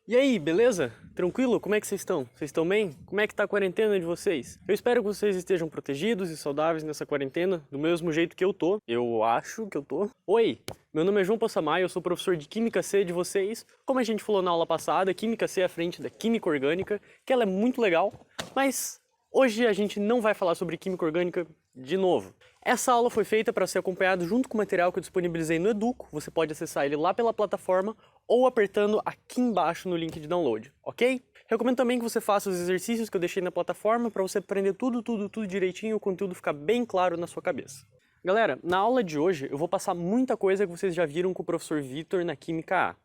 E aí, beleza? Tranquilo? Como é que vocês estão? Vocês estão bem? Como é que tá a quarentena de vocês? Eu espero que vocês estejam protegidos e saudáveis nessa quarentena, do mesmo jeito que eu tô. Eu acho que eu tô. Oi, meu nome é João Possamay, eu sou professor de Química C de vocês. Como a gente falou na aula passada, Química C é à frente da Química Orgânica, que ela é muito legal, mas hoje a gente não vai falar sobre Química Orgânica de novo. Essa aula foi feita para ser acompanhada junto com o material que eu disponibilizei no Educo. Você pode acessar ele lá pela plataforma ou apertando aqui embaixo no link de download, ok? Recomendo também que você faça os exercícios que eu deixei na plataforma para você aprender tudo direitinho e o conteúdo ficar bem claro na sua cabeça. Galera, na aula de hoje eu vou passar muita coisa que vocês já viram com o professor Vitor na Química A.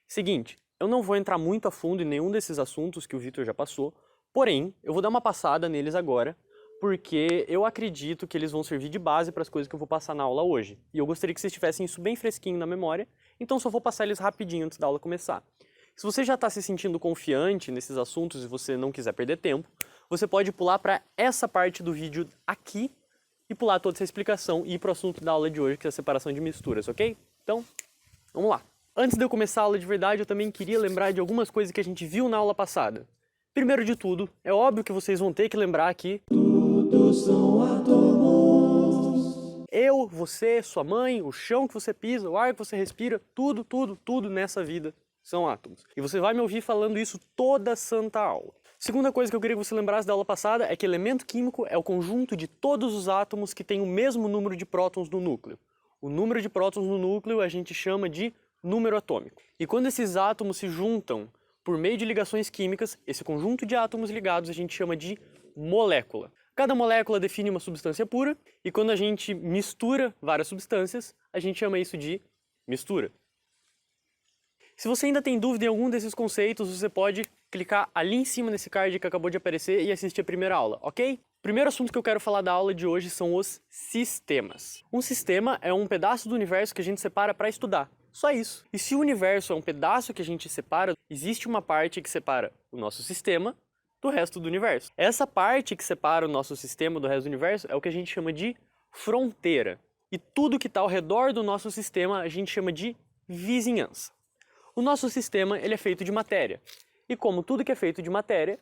Seguinte, eu não vou entrar muito a fundo em nenhum desses assuntos que o Vitor já passou, porém, eu vou dar uma passada neles agora, porque eu acredito que eles vão servir de base para as coisas que eu vou passar na aula hoje. E eu gostaria que vocês tivessem isso bem fresquinho na memória, então só vou passar eles rapidinho antes da aula começar. Se você já está se sentindo confiante nesses assuntos e você não quiser perder tempo, você pode pular para essa parte do vídeo aqui e pular toda essa explicação e ir para o assunto da aula de hoje, que é a separação de misturas, ok? Então, vamos lá. Antes de eu começar a aula de verdade, eu também queria lembrar de algumas coisas que a gente viu na aula passada. Primeiro de tudo, é óbvio que vocês vão ter que lembrar que todos são átomos. Eu, você, sua mãe, o chão que você pisa, o ar que você respira, tudo nessa vida são átomos. E você vai me ouvir falando isso toda santa aula. Segunda coisa que eu queria que você lembrasse da aula passada é que elemento químico é o conjunto de todos os átomos que têm o mesmo número de prótons no núcleo. O número de prótons no núcleo a gente chama de número atômico. E quando esses átomos se juntam por meio de ligações químicas, esse conjunto de átomos ligados a gente chama de molécula. Cada molécula define uma substância pura, e quando a gente mistura várias substâncias, a gente chama isso de mistura. Se você ainda tem dúvida em algum desses conceitos, você pode clicar ali em cima nesse card que acabou de aparecer e assistir a primeira aula, ok? O primeiro assunto que eu quero falar da aula de hoje são os sistemas. Um sistema é um pedaço do universo que a gente separa para estudar. Só isso. E se o universo é um pedaço que a gente separa, existe uma parte que separa o nosso sistema do resto do universo. Essa parte que separa o nosso sistema do resto do universo é o que a gente chama de fronteira. E tudo que está ao redor do nosso sistema a gente chama de vizinhança. O nosso sistema ele é feito de matéria. E como tudo que é feito de matéria,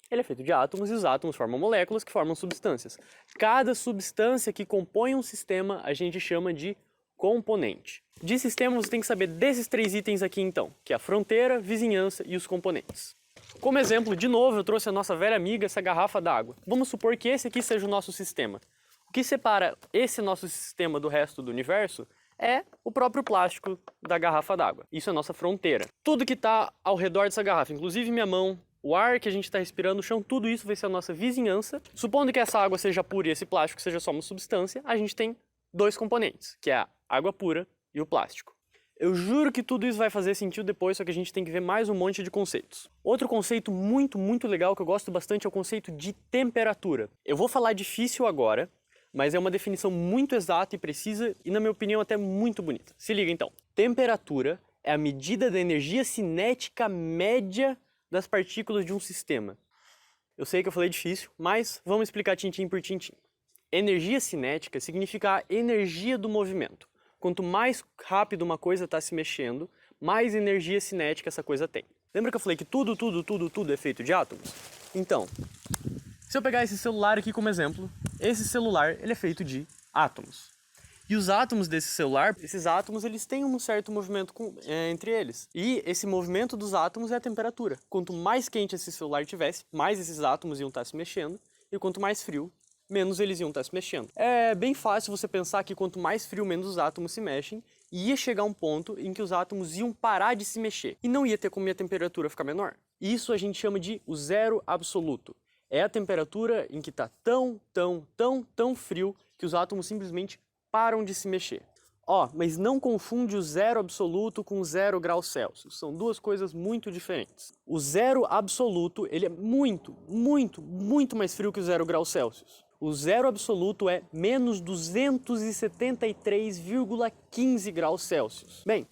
ele é feito de átomos e os átomos formam moléculas que formam substâncias. Cada substância que compõe um sistema a gente chama de componente. De sistema você tem que saber desses três itens aqui então, que é a fronteira, vizinhança e os componentes. Como exemplo, de novo, eu trouxe a nossa velha amiga, essa garrafa d'água. Vamos supor que esse aqui seja o nosso sistema. O que separa esse nosso sistema do resto do universo é o próprio plástico da garrafa d'água. Isso é a nossa fronteira. Tudo que está ao redor dessa garrafa, inclusive minha mão, o ar que a gente está respirando, o chão, tudo isso vai ser a nossa vizinhança. Supondo que essa água seja pura e esse plástico seja só uma substância, a gente tem dois componentes, que é a água pura e o plástico. Eu juro que tudo isso vai fazer sentido depois, só que a gente tem que ver mais um monte de conceitos. Outro conceito muito legal que eu gosto bastante é o conceito de temperatura. Eu vou falar difícil agora, mas é uma definição muito exata e precisa e, na minha opinião, até muito bonita. Se liga então. Temperatura é a medida da energia cinética média das partículas de um sistema. Eu sei que eu falei difícil, mas vamos explicar tintim por tintim. Energia cinética significa a energia do movimento. Quanto mais rápido uma coisa está se mexendo, mais energia cinética essa coisa tem. Lembra que eu falei que tudo é feito de átomos? Então, se eu pegar esse celular aqui como exemplo, esse celular ele é feito de átomos. E os átomos desse celular, esses átomos eles têm um certo movimento entre eles. E esse movimento dos átomos é a temperatura. Quanto mais quente esse celular tivesse, mais esses átomos iam estar se mexendo. E quanto mais frio, menos eles iam estar se mexendo. É bem fácil você pensar que quanto mais frio, menos os átomos se mexem, e ia chegar um ponto em que os átomos iam parar de se mexer, e não ia ter como a temperatura ficar menor. Isso a gente chama de o zero absoluto. É a temperatura em que está tão frio que os átomos simplesmente param de se mexer. Mas não confunde o zero absoluto com 0 graus Celsius. São duas coisas muito diferentes. O zero absoluto ele é muito mais frio que o 0 graus Celsius. O zero absoluto é menos 273,15 graus Celsius. Bem,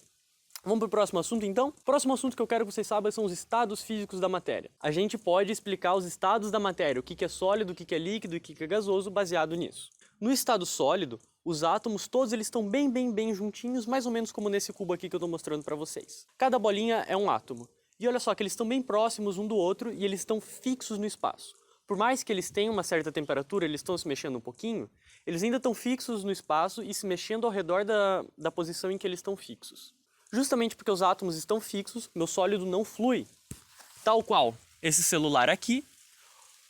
vamos para o próximo assunto então? O próximo assunto que eu quero que vocês saibam são os estados físicos da matéria. A gente pode explicar os estados da matéria, o que é sólido, o que é líquido e o que é gasoso, baseado nisso. No estado sólido, os átomos todos eles estão bem juntinhos, mais ou menos como nesse cubo aqui que eu estou mostrando para vocês. Cada bolinha é um átomo. E olha só que eles estão bem próximos um do outro e eles estão fixos no espaço. Por mais que eles tenham uma certa temperatura, eles estão se mexendo um pouquinho, eles ainda estão fixos no espaço e se mexendo ao redor da posição em que eles estão fixos. Justamente porque os átomos estão fixos, meu sólido não flui. Tal qual esse celular aqui,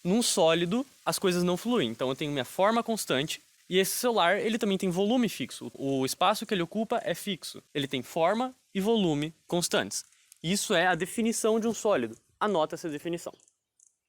num sólido as coisas não fluem. Então eu tenho minha forma constante e esse celular ele também tem volume fixo. O espaço que ele ocupa é fixo. Ele tem forma e volume constantes. Isso é a definição de um sólido. Anota essa definição.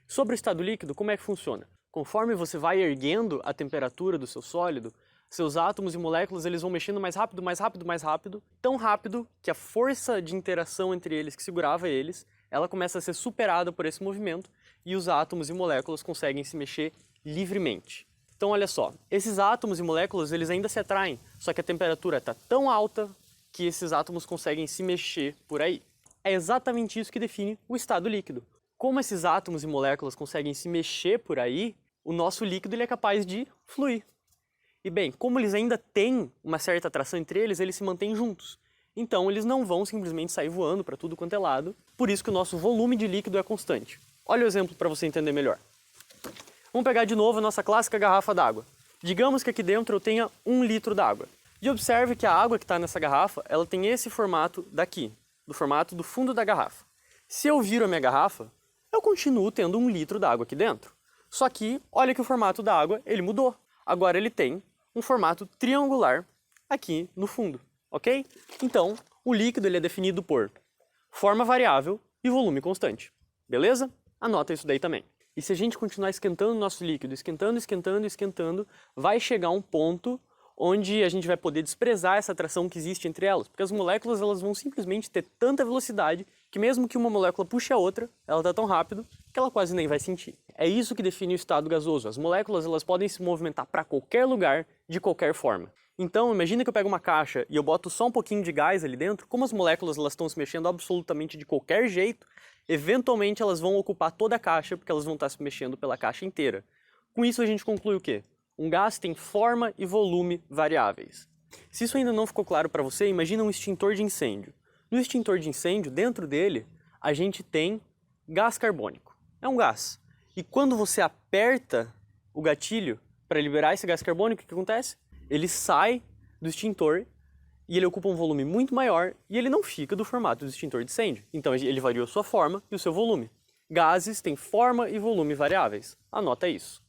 Sobre o estado líquido, como é que funciona? Conforme você vai erguendo a temperatura do seu sólido, seus átomos e moléculas eles vão mexendo mais rápido, mais rápido, mais rápido, tão rápido que a força de interação entre eles que segurava eles, ela começa a ser superada por esse movimento e os átomos e moléculas conseguem se mexer livremente. Então olha só, esses átomos e moléculas eles ainda se atraem, só que a temperatura está tão alta que esses átomos conseguem se mexer por aí. É exatamente isso que define o estado líquido. Como esses átomos e moléculas conseguem se mexer por aí, o nosso líquido ele é capaz de fluir. E bem, como eles ainda têm uma certa atração entre eles, eles se mantêm juntos. Então eles não vão simplesmente sair voando para tudo quanto é lado, por isso que o nosso volume de líquido é constante. Olha o exemplo para você entender melhor. Vamos pegar de novo a nossa clássica garrafa d'água. Digamos que aqui dentro eu tenha 1 litro d'água. E observe que a água que está nessa garrafa, ela tem esse formato daqui, do formato do fundo da garrafa. Se eu viro a minha garrafa, eu continuo tendo 1 litro d'água aqui dentro. Só que, olha que o formato da água, ele mudou. Agora ele tem um formato triangular aqui no fundo, ok? Então, o líquido ele é definido por forma variável e volume constante. Beleza? Anota isso daí também. E se a gente continuar esquentando o nosso líquido, esquentando, esquentando, esquentando, vai chegar um ponto onde a gente vai poder desprezar essa atração que existe entre elas, porque as moléculas elas vão simplesmente ter tanta velocidade que mesmo que uma molécula puxe a outra, ela está tão rápido que ela quase nem vai sentir. É isso que define o estado gasoso. As moléculas elas podem se movimentar para qualquer lugar, de qualquer forma. Então, imagina que eu pego uma caixa e eu boto só um pouquinho de gás ali dentro, como as moléculas elas estão se mexendo absolutamente de qualquer jeito, eventualmente elas vão ocupar toda a caixa, porque elas vão estar se mexendo pela caixa inteira. Com isso a gente conclui o quê? Um gás tem forma e volume variáveis. Se isso ainda não ficou claro para você, imagina um extintor de incêndio. No extintor de incêndio, dentro dele, a gente tem gás carbônico. É um gás. E quando você aperta o gatilho para liberar esse gás carbônico, o que acontece? Ele sai do extintor e ele ocupa um volume muito maior e ele não fica do formato do extintor de incêndio. Então ele variou sua forma e o seu volume. Gases têm forma e volume variáveis. Anota isso.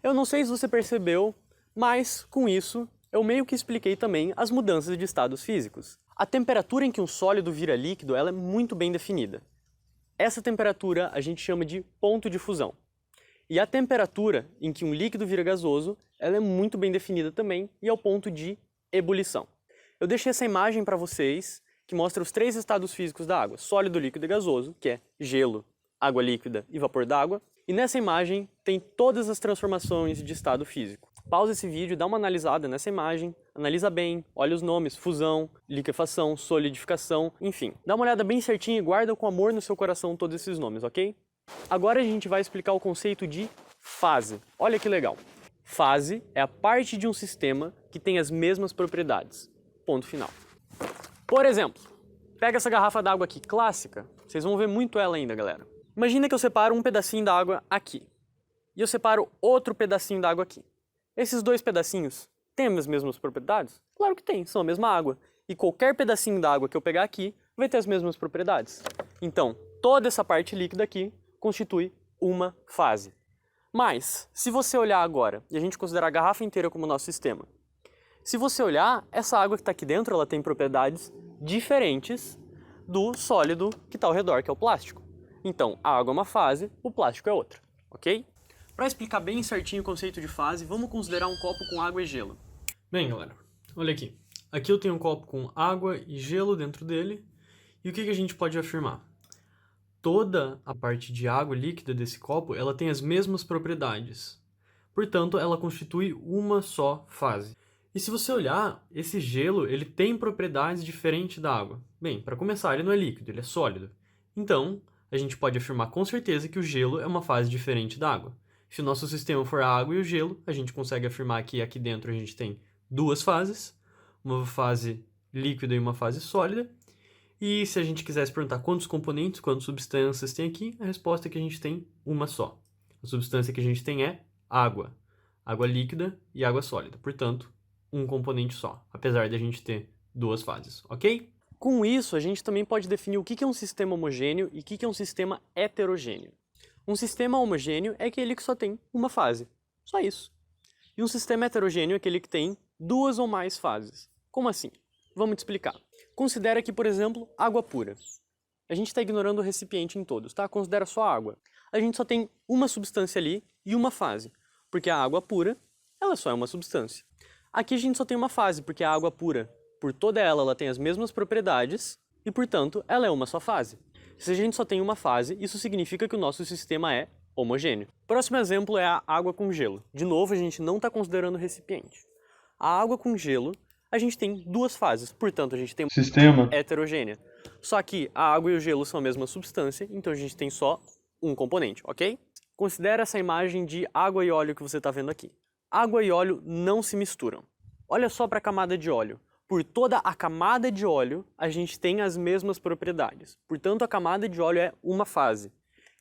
Eu não sei se você percebeu, mas com isso eu meio que expliquei também as mudanças de estados físicos. A temperatura em que um sólido vira líquido ela é muito bem definida. Essa temperatura a gente chama de ponto de fusão. E a temperatura em que um líquido vira gasoso ela é muito bem definida também e é o ponto de ebulição. Eu deixei essa imagem para vocês que mostra os 3 estados físicos da água: sólido, líquido e gasoso, que é gelo, água líquida e vapor d'água. E nessa imagem tem todas as transformações de estado físico. Pausa esse vídeo, dá uma analisada nessa imagem, analisa bem, olha os nomes, fusão, liquefação, solidificação, enfim. Dá uma olhada bem certinha e guarda com amor no seu coração todos esses nomes, ok? Agora a gente vai explicar o conceito de fase. Olha que legal. Fase é a parte de um sistema que tem as mesmas propriedades. Ponto final. Por exemplo, pega essa garrafa d'água aqui, clássica. Vocês vão ver muito ela ainda, galera. Imagina que eu separo um pedacinho d'água aqui. E eu separo outro pedacinho d'água aqui. Esses 2 pedacinhos têm as mesmas propriedades? Claro que tem, são a mesma água. E qualquer pedacinho d'água que eu pegar aqui vai ter as mesmas propriedades. Então, toda essa parte líquida aqui constitui uma fase. Mas, se você olhar agora, e a gente considerar a garrafa inteira como nosso sistema, se você olhar, essa água que está aqui dentro, ela tem propriedades diferentes do sólido que está ao redor, que é o plástico. Então, a água é uma fase, o plástico é outra, ok? Para explicar bem certinho o conceito de fase, vamos considerar um copo com água e gelo. Bem, galera, olha aqui. Aqui eu tenho um copo com água e gelo dentro dele. E o que a gente pode afirmar? Toda a parte de água líquida desse copo, ela tem as mesmas propriedades. Portanto, ela constitui uma só fase. E se você olhar, esse gelo ele tem propriedades diferentes da água. Bem, para começar, ele não é líquido, ele é sólido. Então, a gente pode afirmar com certeza que o gelo é uma fase diferente da água. Se o nosso sistema for a água e o gelo, a gente consegue afirmar que aqui dentro a gente tem 2 fases, uma fase líquida e uma fase sólida. E se a gente quisesse perguntar quantos componentes, quantas substâncias tem aqui, a resposta é que a gente tem uma só. A substância que a gente tem é água. Água líquida e água sólida. Portanto, um componente só, apesar de a gente ter duas fases, ok? Com isso, a gente também pode definir o que é um sistema homogêneo e o que é um sistema heterogêneo. Um sistema homogêneo é aquele que só tem uma fase. Só isso. E um sistema heterogêneo é aquele que tem duas ou mais fases. Como assim? Vamos te explicar. Considera aqui, por exemplo, água pura. A gente está ignorando o recipiente em todos, tá? Considera só água. A gente só tem uma substância ali e uma fase. Porque a água pura, ela só é uma substância. Aqui a gente só tem uma fase, porque a água pura, por toda ela tem as mesmas propriedades e, portanto, ela é uma só fase. Se a gente só tem uma fase, isso significa que o nosso sistema é homogêneo. Próximo exemplo é a água com gelo. De novo, a gente não está considerando o recipiente. A água com gelo, a gente tem duas fases, portanto, a gente tem uma Sistema heterogênea. Só que a água e o gelo são a mesma substância, então a gente tem só um componente, ok? Considera essa imagem de água e óleo que você está vendo aqui. Água e óleo não se misturam. Olha só para a camada de óleo. Por toda a camada de óleo, a gente tem as mesmas propriedades. Portanto, a camada de óleo é uma fase.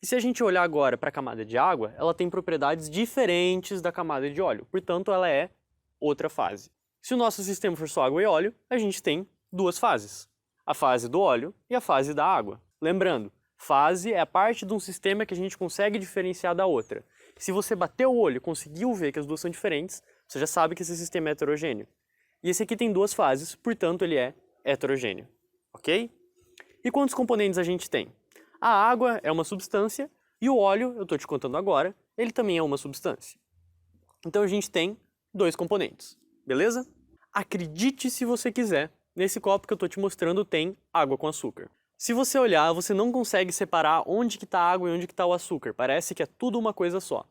E se a gente olhar agora para a camada de água, ela tem propriedades diferentes da camada de óleo. Portanto, ela é outra fase. Se o nosso sistema for só água e óleo, a gente tem duas fases. A fase do óleo e a fase da água. Lembrando, fase é a parte de um sistema que a gente consegue diferenciar da outra. Se você bater o olho e conseguiu ver que as duas são diferentes, você já sabe que esse sistema é heterogêneo. E esse aqui tem duas fases, portanto ele é heterogêneo, ok? E quantos componentes a gente tem? A água é uma substância e o óleo, eu estou te contando agora, ele também é uma substância. Então a gente tem dois componentes, beleza? Acredite se você quiser, nesse copo que eu estou te mostrando tem água com açúcar. Se você olhar, você não consegue separar onde que está a água e onde que está o açúcar, parece que é tudo uma coisa só.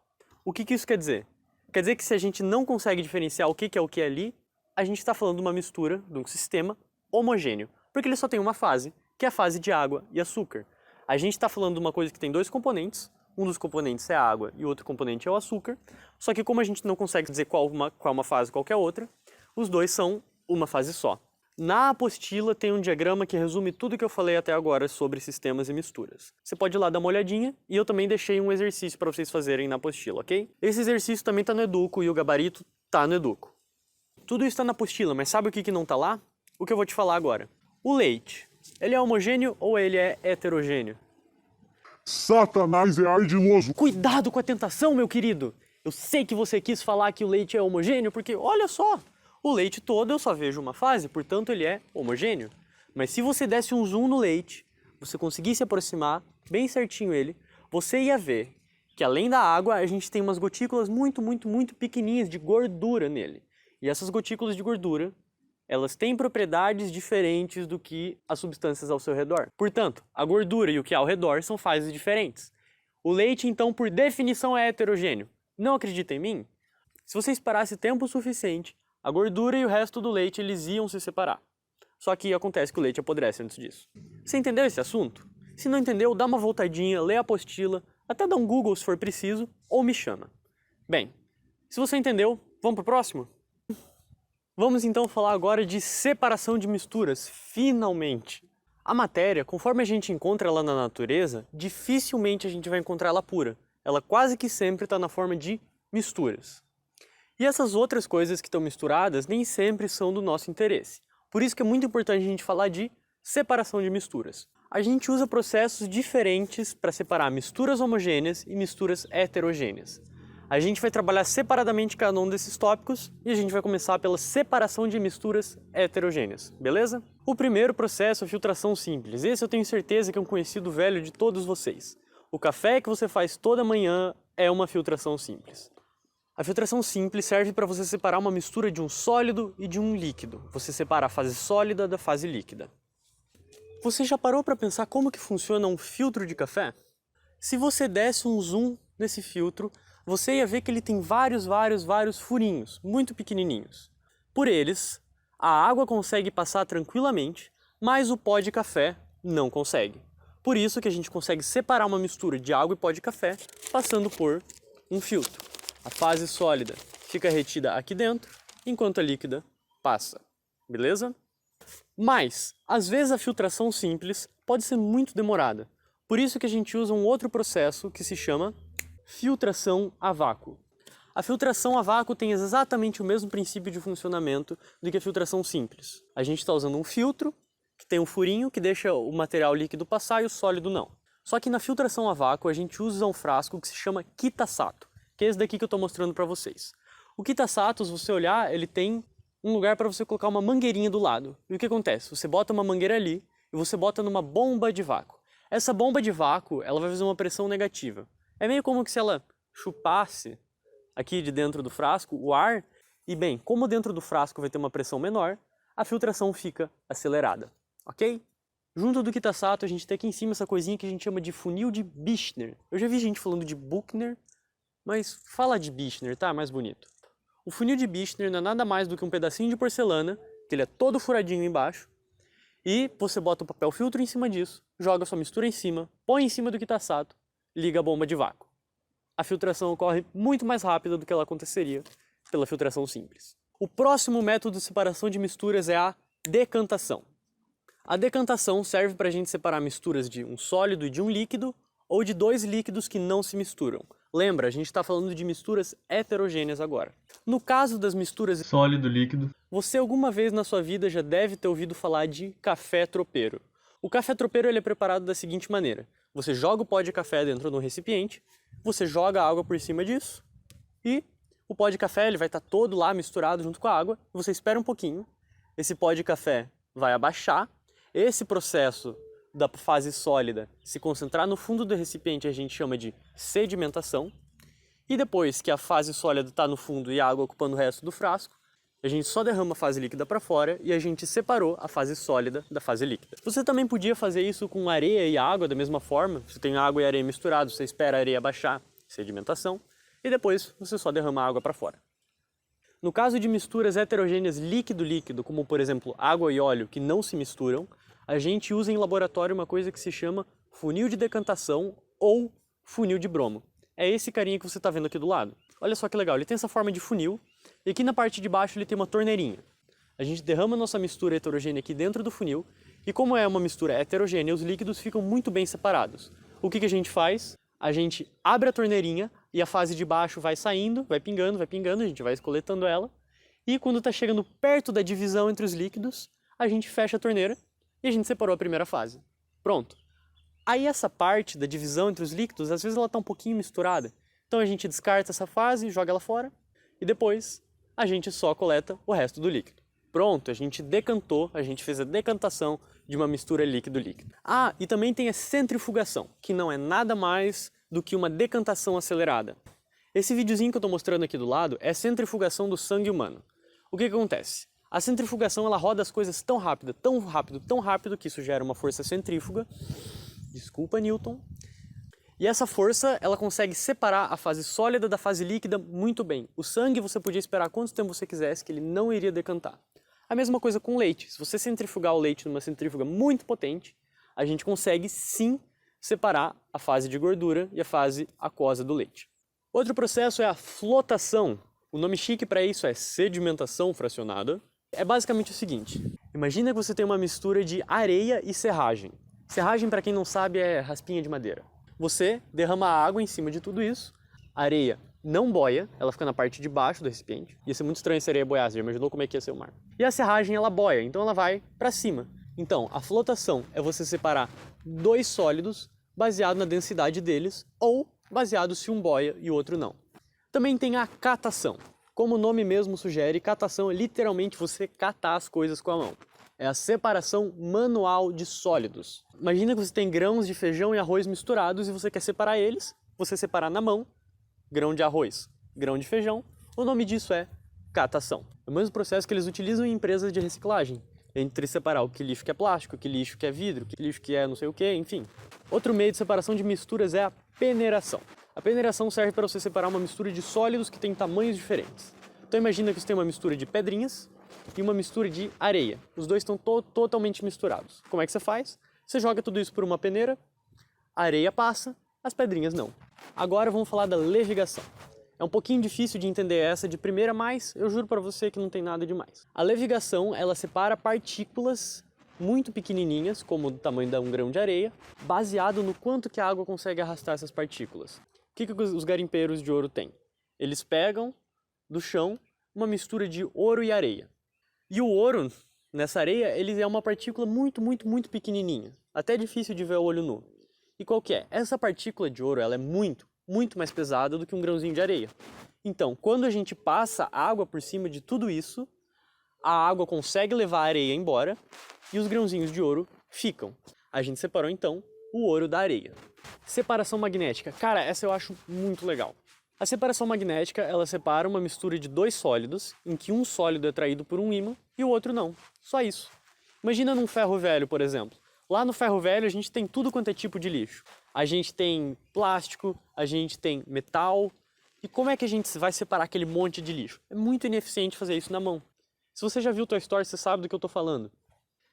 O que isso quer dizer? Quer dizer que se a gente não consegue diferenciar o que é o que é ali, a gente está falando de uma mistura, de um sistema homogêneo, porque ele só tem uma fase, que é a fase de água e açúcar. A gente está falando de uma coisa que tem dois componentes, um dos componentes é a água e o outro componente é o açúcar, só que como a gente não consegue dizer qual uma fase e qual é a outra, os dois são uma fase só. Na apostila tem um diagrama que resume tudo que eu falei até agora sobre sistemas e misturas. Você pode ir lá dar uma olhadinha e eu também deixei um exercício para vocês fazerem na apostila, ok? Esse exercício também está no Educo e o gabarito está no Educo. Tudo isso está na apostila, mas sabe o que não está lá? O que eu vou te falar agora. O leite, ele é homogêneo ou ele é heterogêneo? Satanás é ardiloso. Cuidado com a tentação, meu querido! Eu sei que você quis falar que o leite é homogêneo, porque olha só, o leite todo eu só vejo uma fase, portanto ele é homogêneo. Mas se você desse um zoom no leite, você conseguisse aproximar bem certinho ele, você ia ver que além da água, a gente tem umas gotículas muito pequenininhas de gordura nele. E essas gotículas de gordura, elas têm propriedades diferentes do que as substâncias ao seu redor. Portanto, a gordura e o que há ao redor são fases diferentes. O leite, então, por definição, é heterogêneo. Não acredita em mim? Se você esperasse tempo suficiente, a gordura e o resto do leite eles iam se separar. Só que acontece que o leite apodrece antes disso. Você entendeu esse assunto? Se não entendeu, dá uma voltadinha, lê a apostila, até dá um Google se for preciso, ou me chama. Bem, se você entendeu, vamos pro próximo? Vamos então falar agora de separação de misturas, finalmente. A matéria, conforme a gente encontra ela na natureza, dificilmente a gente vai encontrar ela pura. Ela quase que sempre está na forma de misturas. E essas outras coisas que estão misturadas nem sempre são do nosso interesse. Por isso que é muito importante a gente falar de separação de misturas. A gente usa processos diferentes para separar misturas homogêneas e misturas heterogêneas. A gente vai trabalhar separadamente cada um desses tópicos e a gente vai começar pela separação de misturas heterogêneas, beleza? O primeiro processo é a filtração simples. Esse eu tenho certeza que é um conhecido velho de todos vocês. O café que você faz toda manhã é uma filtração simples. A filtração simples serve para você separar uma mistura de um sólido e de um líquido. Você separa a fase sólida da fase líquida. Você já parou para pensar como que funciona um filtro de café? Se você desse um zoom nesse filtro, você ia ver que ele tem vários furinhos, muito pequenininhos. Por eles, a água consegue passar tranquilamente, mas o pó de café não consegue. Por isso que a gente consegue separar uma mistura de água e pó de café passando por um filtro. A fase sólida fica retida aqui dentro, enquanto a líquida passa. Beleza? Mas, às vezes a filtração simples pode ser muito demorada. Por isso que a gente usa um outro processo que se chama filtração a vácuo. A filtração a vácuo tem exatamente o mesmo princípio de funcionamento do que a filtração simples. A gente está usando um filtro que tem um furinho que deixa o material líquido passar e o sólido não. Só que na filtração a vácuo a gente usa um frasco que se chama Kitasato, que é esse daqui que eu estou mostrando para vocês. O Kitasato, se você olhar, ele tem um lugar para você colocar uma mangueirinha do lado. E o que acontece? Você bota uma mangueira ali e você bota numa bomba de vácuo. Essa bomba de vácuo, ela vai fazer uma pressão negativa. É meio como que se ela chupasse aqui de dentro do frasco o ar, e bem, como dentro do frasco vai ter uma pressão menor, a filtração fica acelerada, ok? Junto do Kitasato, a gente tem aqui em cima essa coisinha que a gente chama de funil de Büchner. Eu já vi gente falando de Buchner, mas fala de Büchner, tá? Mais bonito. O funil de Büchner não é nada mais do que um pedacinho de porcelana, que ele é todo furadinho embaixo, e você bota o papel filtro em cima disso, joga sua mistura em cima, põe em cima do Kitasato, liga a bomba de vácuo. A filtração ocorre muito mais rápida do que ela aconteceria pela filtração simples. O próximo método de separação de misturas é a decantação. A decantação serve para a gente separar misturas de um sólido e de um líquido, ou de dois líquidos que não se misturam. Lembra, a gente está falando de misturas heterogêneas agora. No caso das misturas sólido-líquido, você alguma vez na sua vida já deve ter ouvido falar de café tropeiro. O café tropeiro ele é preparado da seguinte maneira. Você joga o pó de café dentro de um recipiente, você joga a água por cima disso e o pó de café ele vai estar todo lá misturado junto com a água. Você espera um pouquinho, esse pó de café vai abaixar, esse processo da fase sólida se concentrar no fundo do recipiente a gente chama de sedimentação, e depois que a fase sólida está no fundo e a água ocupando o resto do frasco, a gente só derrama a fase líquida para fora e a gente separou a fase sólida da fase líquida. Você também podia fazer isso com areia e água da mesma forma. Você tem água e areia misturados, você espera a areia baixar, sedimentação, e depois você só derrama a água para fora. No caso de misturas heterogêneas líquido-líquido, como por exemplo água e óleo que não se misturam, a gente usa em laboratório uma coisa que se chama funil de decantação ou funil de bromo. É esse carinha que você está vendo aqui do lado. Olha só que legal, ele tem essa forma de funil e aqui na parte de baixo ele tem uma torneirinha. A gente derrama a nossa mistura heterogênea aqui dentro do funil e como é uma mistura heterogênea, os líquidos ficam muito bem separados. O que a gente faz? A gente abre a torneirinha e a fase de baixo vai saindo, vai pingando, a gente vai coletando ela. E quando está chegando perto da divisão entre os líquidos, a gente fecha a torneira e a gente separou a primeira fase. Pronto. Aí essa parte da divisão entre os líquidos, às vezes ela está um pouquinho misturada. Então a gente descarta essa fase, joga ela fora e depois a gente só coleta o resto do líquido. Pronto, a gente decantou, a gente fez a decantação de uma mistura líquido-líquido. Ah, e também tem a centrifugação, que não é nada mais do que uma decantação acelerada. Esse videozinho que eu estou mostrando aqui do lado é a centrifugação do sangue humano. O que acontece? A centrifugação ela roda as coisas tão rápido, que isso gera uma força centrífuga. Desculpa, Newton. E essa força, ela consegue separar a fase sólida da fase líquida muito bem. O sangue você podia esperar quanto tempo você quisesse que ele não iria decantar. A mesma coisa com o leite. Se você centrifugar o leite numa centrífuga muito potente, a gente consegue sim separar a fase de gordura e a fase aquosa do leite. Outro processo é a flotação. O nome chique para isso é sedimentação fracionada. É basicamente o seguinte. Imagina que você tem uma mistura de areia e serragem. Serragem, para quem não sabe, é raspinha de madeira. Você derrama água em cima de tudo isso, a areia não boia, ela fica na parte de baixo do recipiente. Ia ser muito estranho se a areia boiasse, já imaginou como é que ia ser o mar. E a serragem, ela boia, então ela vai para cima. Então, a flotação é você separar dois sólidos baseado na densidade deles, ou baseado se um boia e o outro não. Também tem a catação. Como o nome mesmo sugere, catação é literalmente você catar as coisas com a mão. É a separação manual de sólidos. Imagina que você tem grãos de feijão e arroz misturados e você quer separar eles, você separar na mão, grão de arroz, grão de feijão, o nome disso é catação. É o mesmo processo que eles utilizam em empresas de reciclagem, entre separar o que lixo que é plástico, o que lixo que é vidro, o que lixo que é não sei o que, enfim. Outro meio de separação de misturas é a peneiração. A peneiração serve para você separar uma mistura de sólidos que tem tamanhos diferentes. Então imagina que você tem uma mistura de pedrinhas e uma mistura de areia. Os dois estão totalmente misturados. Como é que você faz? Você joga tudo isso por uma peneira, a areia passa, as pedrinhas não. Agora vamos falar da levigação. É um pouquinho difícil de entender essa de primeira, mas eu juro para você que não tem nada demais. A levigação, ela separa partículas muito pequenininhas, como do tamanho de um grão de areia, baseado no quanto que a água consegue arrastar essas partículas. O que os garimpeiros de ouro têm? Eles pegam do chão uma mistura de ouro e areia. E o ouro, nessa areia, ele é uma partícula muito, muito, muito pequenininha. Até difícil de ver a olho nu. E qual que é? Essa partícula de ouro, ela é muito, muito mais pesada do que um grãozinho de areia. Então, quando a gente passa água por cima de tudo isso, a água consegue levar a areia embora e os grãozinhos de ouro ficam. A gente separou, então, o ouro da areia. Separação magnética. Cara, essa eu acho muito legal. A separação magnética, ela separa uma mistura de dois sólidos, em que um sólido é atraído por um ímã e o outro não. Só isso. Imagina num ferro velho, por exemplo. Lá no ferro velho a gente tem tudo quanto é tipo de lixo. A gente tem plástico, a gente tem metal. E como é que a gente vai separar aquele monte de lixo? É muito ineficiente fazer isso na mão. Se você já viu Toy Story, você sabe do que eu estou falando.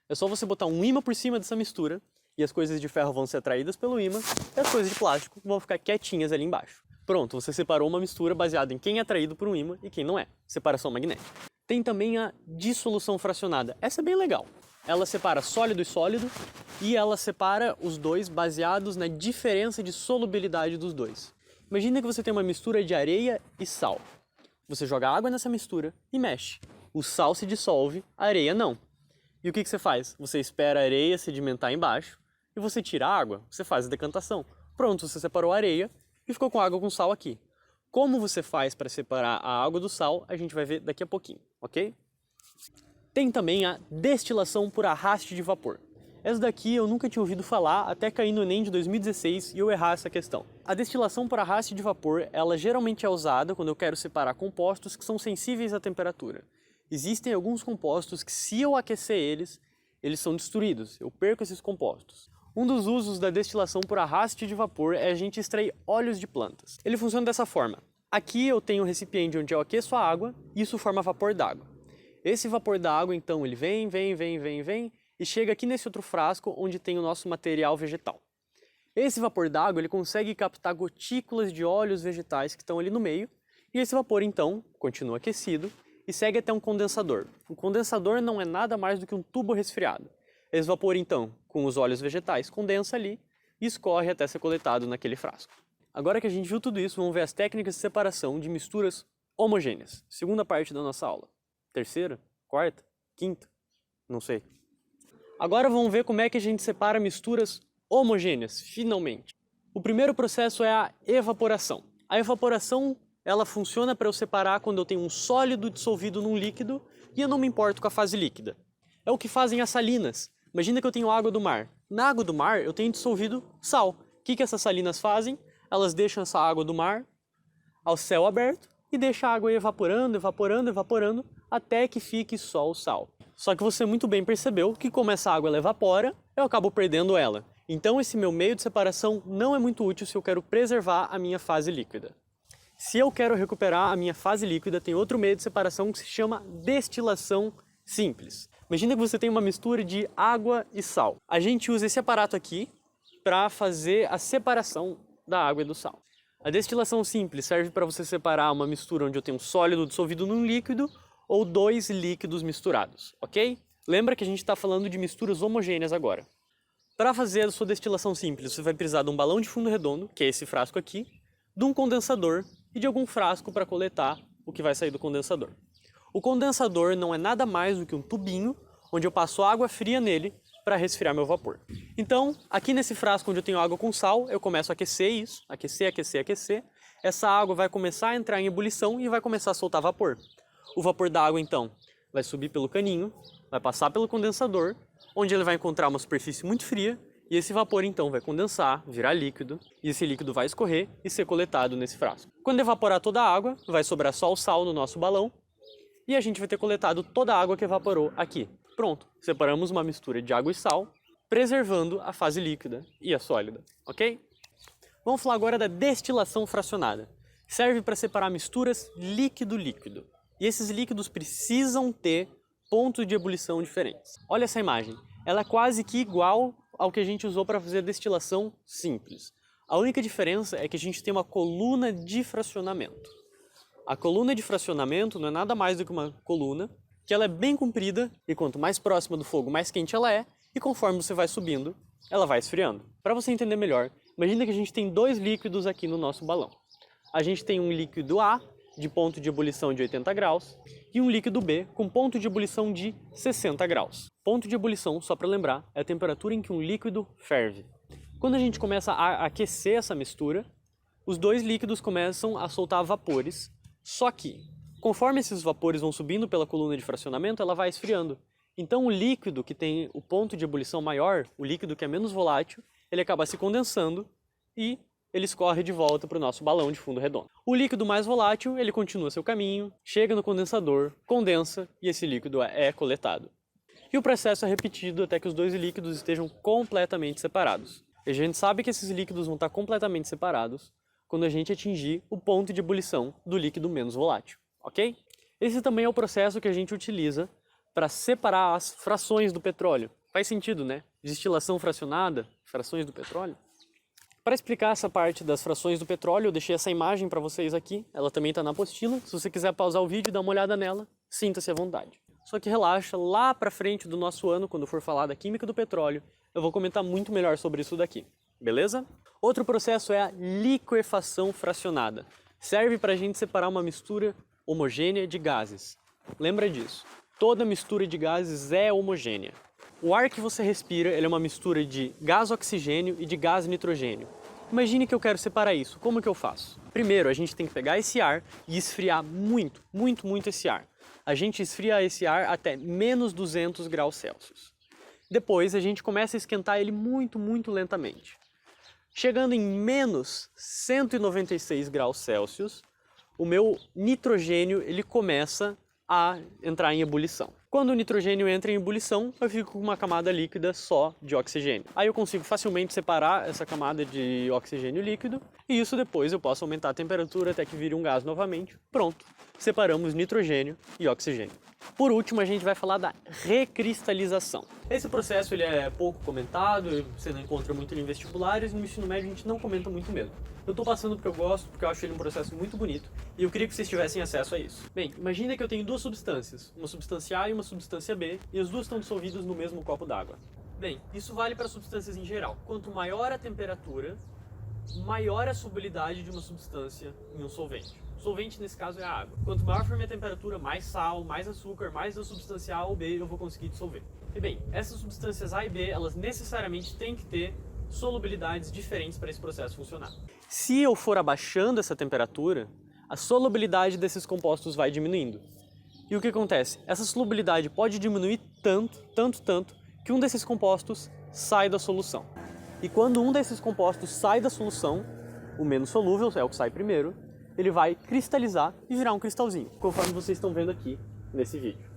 É só você botar um ímã por cima dessa mistura e as coisas de ferro vão ser atraídas pelo ímã e as coisas de plástico vão ficar quietinhas ali embaixo. Pronto, você separou uma mistura baseada em quem é atraído por um ímã e quem não é. Separação magnética. Tem também a dissolução fracionada. Essa é bem legal. Ela separa sólido e sólido e ela separa os dois baseados na diferença de solubilidade dos dois. Imagina que você tem uma mistura de areia e sal. Você joga água nessa mistura e mexe. O sal se dissolve, a areia não. E o que você faz? Você espera a areia sedimentar embaixo e você tira a água, você faz a decantação. Pronto, você separou a areia e ficou com água com sal aqui. Como você faz para separar a água do sal, a gente vai ver daqui a pouquinho, ok? Tem também a destilação por arraste de vapor. Essa daqui eu nunca tinha ouvido falar até cair no Enem de 2016 e eu errar essa questão. A destilação por arraste de vapor, ela geralmente é usada quando eu quero separar compostos que são sensíveis à temperatura. Existem alguns compostos que, se eu aquecer eles são destruídos, eu perco esses compostos. Um dos usos da destilação por arraste de vapor é a gente extrair óleos de plantas. Ele funciona dessa forma. Aqui eu tenho um recipiente onde eu aqueço a água e isso forma vapor d'água. Esse vapor d'água, então, ele vem e chega aqui nesse outro frasco onde tem o nosso material vegetal. Esse vapor d'água ele consegue captar gotículas de óleos vegetais que estão ali no meio e esse vapor, então, continua aquecido e segue até um condensador. O condensador não é nada mais do que um tubo resfriado. Esse vapor, então, com os óleos vegetais, condensa ali e escorre até ser coletado naquele frasco. Agora que a gente viu tudo isso, vamos ver as técnicas de separação de misturas homogêneas. Segunda parte da nossa aula. Terceira? Quarta? Quinta? Não sei. Agora vamos ver como é que a gente separa misturas homogêneas, finalmente. O primeiro processo é a evaporação. A evaporação, ela funciona para eu separar quando eu tenho um sólido dissolvido num líquido e eu não me importo com a fase líquida. É o que fazem as salinas. Imagina que eu tenho água do mar. Na água do mar eu tenho dissolvido sal. O que essas salinas fazem? Elas deixam essa água do mar ao céu aberto e deixam a água evaporando, até que fique só o sal. Só que você muito bem percebeu que como essa água ela evapora, eu acabo perdendo ela. Então esse meu meio de separação não é muito útil se eu quero preservar a minha fase líquida. Se eu quero recuperar a minha fase líquida, tem outro meio de separação que se chama destilação simples. Imagina que você tem uma mistura de água e sal. A gente usa esse aparato aqui para fazer a separação da água e do sal. A destilação simples serve para você separar uma mistura onde eu tenho um sólido dissolvido num líquido ou dois líquidos misturados, ok? Lembra que a gente está falando de misturas homogêneas agora. Para fazer a sua destilação simples, você vai precisar de um balão de fundo redondo, que é esse frasco aqui, de um condensador e de algum frasco para coletar o que vai sair do condensador. O condensador não é nada mais do que um tubinho onde eu passo água fria nele para resfriar meu vapor. Então, aqui nesse frasco onde eu tenho água com sal, eu começo a aquecer isso, aquecer. Essa água vai começar a entrar em ebulição e vai começar a soltar vapor. O vapor da água, então, vai subir pelo caninho, vai passar pelo condensador, onde ele vai encontrar uma superfície muito fria, e esse vapor, então, vai condensar, virar líquido, e esse líquido vai escorrer e ser coletado nesse frasco. Quando evaporar toda a água, vai sobrar só o sal no nosso balão, e a gente vai ter coletado toda a água que evaporou aqui. Pronto, separamos uma mistura de água e sal, preservando a fase líquida e a sólida, ok? Vamos falar agora da destilação fracionada. Serve para separar misturas líquido-líquido. E esses líquidos precisam ter pontos de ebulição diferentes. Olha essa imagem. Ela é quase que igual ao que a gente usou para fazer a destilação simples. A única diferença é que a gente tem uma coluna de fracionamento. A coluna de fracionamento não é nada mais do que uma coluna que ela é bem comprida e quanto mais próxima do fogo, mais quente ela é, E conforme você vai subindo, ela vai esfriando. Para você entender melhor, imagina que a gente tem dois líquidos aqui no nosso balão. A gente tem um líquido A, de ponto de ebulição de 80 graus, e um líquido B, com ponto de ebulição de 60 graus. Ponto de ebulição, só para lembrar, é a temperatura em que um líquido ferve. Quando a gente começa a aquecer essa mistura, os dois líquidos começam a soltar vapores, só que, conforme esses vapores vão subindo pela coluna de fracionamento, ela vai esfriando. Então o líquido que tem o ponto de ebulição maior, o líquido que é menos volátil, ele acaba se condensando e ele escorre de volta para o nosso balão de fundo redondo. O líquido mais volátil, ele continua seu caminho, chega no condensador, condensa e esse líquido é coletado. E o processo é repetido até que os dois líquidos estejam completamente separados. E a gente sabe que esses líquidos vão estar completamente separados quando a gente atingir o ponto de ebulição do líquido menos volátil, ok? Esse também é o processo que a gente utiliza para separar as frações do petróleo. Faz sentido, né? Destilação fracionada, frações do petróleo. Para explicar essa parte das frações do petróleo, eu deixei essa imagem para vocês aqui, ela também está na apostila. Se você quiser pausar o vídeo e dar uma olhada nela, sinta-se à vontade. Só que relaxa, lá para frente do nosso ano, quando for falar da química do petróleo, eu vou comentar muito melhor sobre isso daqui, beleza? Outro processo é a liquefação fracionada. Serve para a gente separar uma mistura homogênea de gases. Lembra disso, toda mistura de gases é homogênea. O ar que você respira ele é uma mistura de gás oxigênio e de gás nitrogênio. Imagine que eu quero separar isso. Como que eu faço? Primeiro, a gente tem que pegar esse ar e esfriar muito esse ar. A gente esfria esse ar até menos 200 graus Celsius. Depois, a gente começa a esquentar ele muito lentamente. Chegando em menos 196 graus Celsius, o meu nitrogênio ele começa a entrar em ebulição. Quando o nitrogênio entra em ebulição, eu fico com uma camada líquida só de oxigênio. Aí eu consigo facilmente separar essa camada de oxigênio líquido e isso depois eu posso aumentar a temperatura até que vire um gás novamente. Pronto, separamos nitrogênio e oxigênio. Por último, a gente vai falar da recristalização. Esse processo ele é pouco comentado, você não encontra muito em vestibulares, no ensino médio a gente não comenta muito mesmo. Eu tô passando porque eu gosto, porque eu acho ele um processo muito bonito e eu queria que vocês tivessem acesso a isso. Bem, imagina que eu tenho duas substâncias, uma substância A e uma substância B, e as duas estão dissolvidas no mesmo copo d'água. Bem, isso vale para substâncias em geral. Quanto maior a temperatura, maior a solubilidade de uma substância em um solvente. O solvente, nesse caso, é a água. Quanto maior for minha temperatura, mais sal, mais açúcar, mais da substância A ou B eu vou conseguir dissolver. E bem, essas substâncias A e B, elas necessariamente têm que ter solubilidades diferentes para esse processo funcionar. Se eu for abaixando essa temperatura, a solubilidade desses compostos vai diminuindo. E o que acontece? Essa solubilidade pode diminuir tanto, que um desses compostos sai da solução. E quando um desses compostos sai da solução, o menos solúvel, é o que sai primeiro, ele vai cristalizar e virar um cristalzinho, conforme vocês estão vendo aqui nesse vídeo.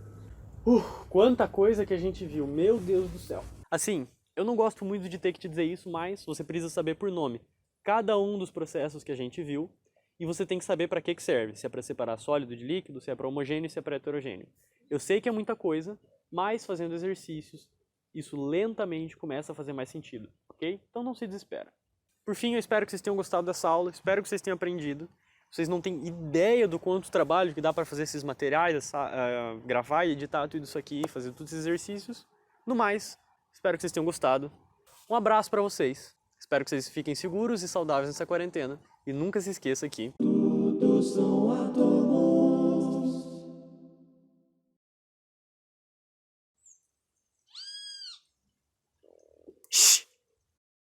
Quanta coisa que a gente viu, meu Deus do céu! Assim, eu não gosto muito de ter que te dizer isso, mas você precisa saber por nome cada um dos processos que a gente viu e você tem que saber para que serve, se é para separar sólido de líquido, se é para homogêneo, se é para heterogêneo. Eu sei que é muita coisa, mas fazendo exercícios, isso lentamente começa a fazer mais sentido, ok? Então não se desespera. Por fim, eu espero que vocês tenham gostado dessa aula, espero que vocês tenham aprendido. Vocês não têm ideia do quanto trabalho que dá para fazer esses materiais, gravar e editar tudo isso aqui, fazer todos esses exercícios. No mais, espero que vocês tenham gostado. Um abraço para vocês. Espero que vocês fiquem seguros e saudáveis nessa quarentena. E nunca se esqueça que... Tudo são átomos.